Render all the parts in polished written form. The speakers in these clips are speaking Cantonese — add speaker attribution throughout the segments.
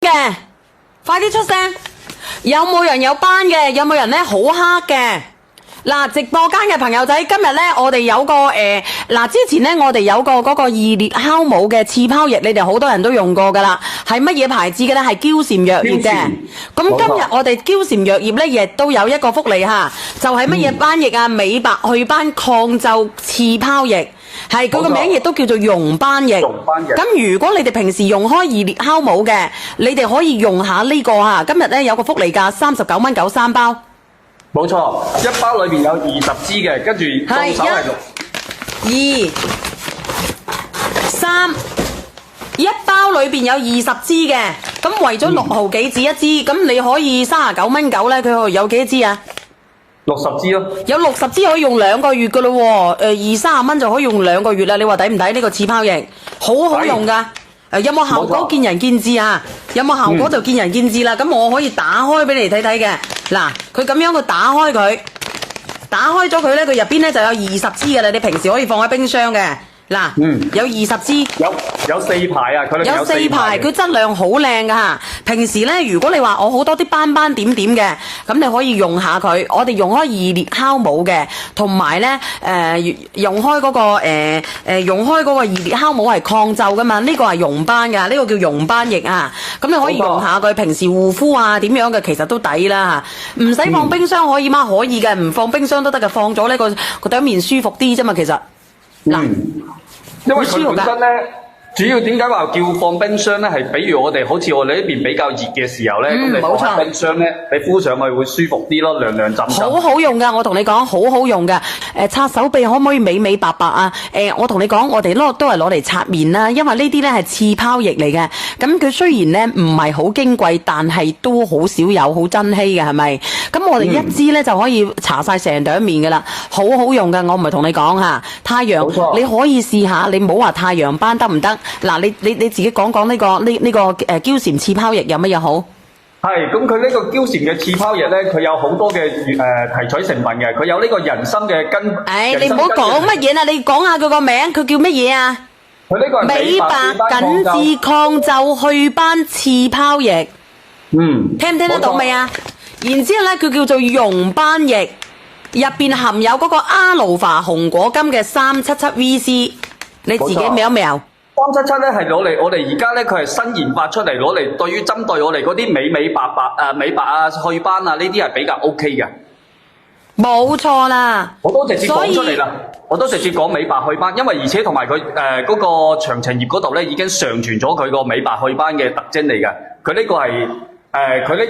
Speaker 1: 嘅，快啲出聲！有冇人有斑嘅？有冇人咧好黑嘅？嗱，直播間嘅朋友仔，今日咧我哋有個之前咧我哋有個嗰個二裂酵母嘅刺泡液，你哋好多人都用過噶啦，係乜嘢牌子嘅咧？係嬌禪藥業嘅。咁今日我哋嬌禪藥業咧亦都有一個福利吓，就係乜嘢斑液啊？美白祛斑抗皺刺泡液。係佢個名亦都叫做溶斑液。咁如果你哋平時用開二裂酵母嘅，你哋可以用下呢個吓。今日咧有個福利價39蚊93包。
Speaker 2: 冇錯，一包裏邊有20支嘅，跟住到手係
Speaker 1: 2、3，一包裏邊有20支嘅，咁為咗6毫幾紙一支，咁你可以39蚊9咧，佢有幾多支啊
Speaker 2: ？60支咯。有
Speaker 1: 60支可以用2個月噶咯喎，20-30蚊就可以用2個月啦。你話抵唔抵呢個刺泡液？好好用噶。有冇效果見仁見智啊？有冇效果就見仁見智啦。咁我可以打開俾你睇睇嘅。嗱，佢咁樣佢打開佢，打開咗佢咧，佢入邊咧就有20支嘅啦。你平時可以放喺冰箱嘅。嗱，有20支，
Speaker 2: 有4排啊，佢
Speaker 1: 有4排，佢質量好靚噶吓。平時咧，如果你話我好多啲斑斑點點嘅，咁你可以用下佢。我哋用開二裂酵母嘅，同埋咧用開嗰個用開嗰個二裂酵母係抗皺噶嘛。呢個係溶斑噶，呢個叫溶斑液啊。咁你可以用下佢，平時護膚啊點樣嘅，其實都抵啦吓。唔使放冰箱可以嗎？可以嘅，唔放冰箱都得嘅。放咗呢個對面舒服啲啫嘛，其實。嗱，
Speaker 2: 因為佢本身咧，主要點解話叫放冰箱咧？係比如我哋好似我哋呢邊比較熱嘅時候咧，咁你放喺冰箱咧，你敷上去會舒服啲咯，涼涼浸浸。
Speaker 1: 好好用噶，我同你講，好好用噶。擦手臂可唔可以美美白白啊？我同你講，我哋都係攞嚟擦面啦，因為呢啲咧係刺泡液嚟嘅。咁佢雖然咧唔係好矜貴，但係都好少有，好珍稀嘅，係咪？咁我哋一支咧就可以搽晒成朵面噶啦，好好用噶。我唔係同你講吓，太陽你可以試下，你唔好話太陽斑得唔得？嗱，你自己講講呢個嬌禪刺泡液有乜嘢好？
Speaker 2: 係，咁佢呢個嬌禪嘅刺泡液咧，佢有好多嘅提取成分嘅，佢有呢個人參嘅根。
Speaker 1: 你唔好講乜嘢啦，你講下佢個名，佢叫乜嘢啊？
Speaker 2: 佢呢個係
Speaker 1: 美白緊緻抗皺祛斑刺泡液。聽唔聽得到未啊？然之後咧，佢叫做溶斑液，入邊含有嗰個阿魯化紅果金嘅377VC， 你自己瞄一瞄。
Speaker 2: 377咧係攞嚟，我哋而家咧佢係新研發出嚟，攞嚟對於針對我哋嗰啲美白啊、祛斑啊呢啲係比較 OK 嘅。
Speaker 1: 冇錯啦，
Speaker 2: 我都直接講出嚟啦，我都直接講美白祛斑，因為而且同埋佢嗰個詳情頁嗰度咧已經上傳咗佢個美白祛斑嘅特徵嚟嘅。佢呢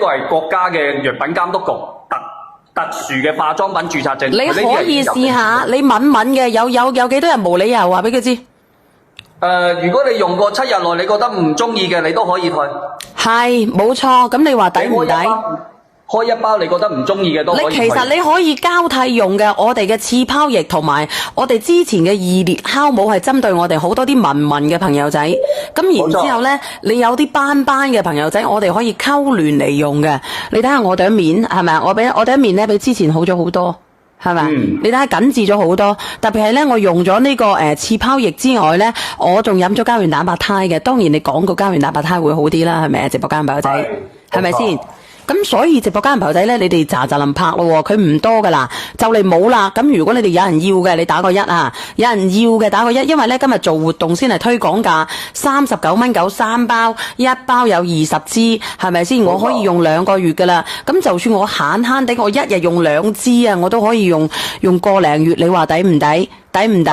Speaker 2: 個係國家嘅藥品監督局特殊嘅化妝品註冊證。
Speaker 1: 你可以試下，你問嘅有幾多人無理由話俾佢知？
Speaker 2: 如果你用過7日內，你覺得唔中意嘅，你都可以退。
Speaker 1: 係，冇錯。咁你話抵唔抵？
Speaker 2: 開一包你覺得唔中意嘅都可以退。
Speaker 1: 其實你可以交替用嘅，我哋嘅刺泡液同埋我哋之前嘅二裂酵母係針對我哋好多啲紋嘅朋友仔。咁然之後呢，你有啲斑嘅朋友仔，我哋可以溝聯嚟用嘅。你睇下我哋嘅面係咪啊？我哋嘅面呢比之前好咗好多。係咪？你睇下緊緻咗好多，特別係咧，我用咗呢個刺泡液之外咧，我仲飲咗膠原蛋白肽嘅。當然你講個膠原蛋白肽會好啲啦，係咪啊？直播間朋友仔，係咪先？咁所以直播間朋友仔咧，你哋喳臨拍咯，佢唔多噶啦，就嚟冇啦。咁如果你哋有人要嘅，你打個1啊；有人要嘅打個1，因為咧今日做活動先係推廣價39蚊9 3包，一包有20支，係咪先？我可以用2個月噶啦。咁就算我慳地，我一日用2支啊，我都可以用個零月。你話抵唔抵？抵唔抵？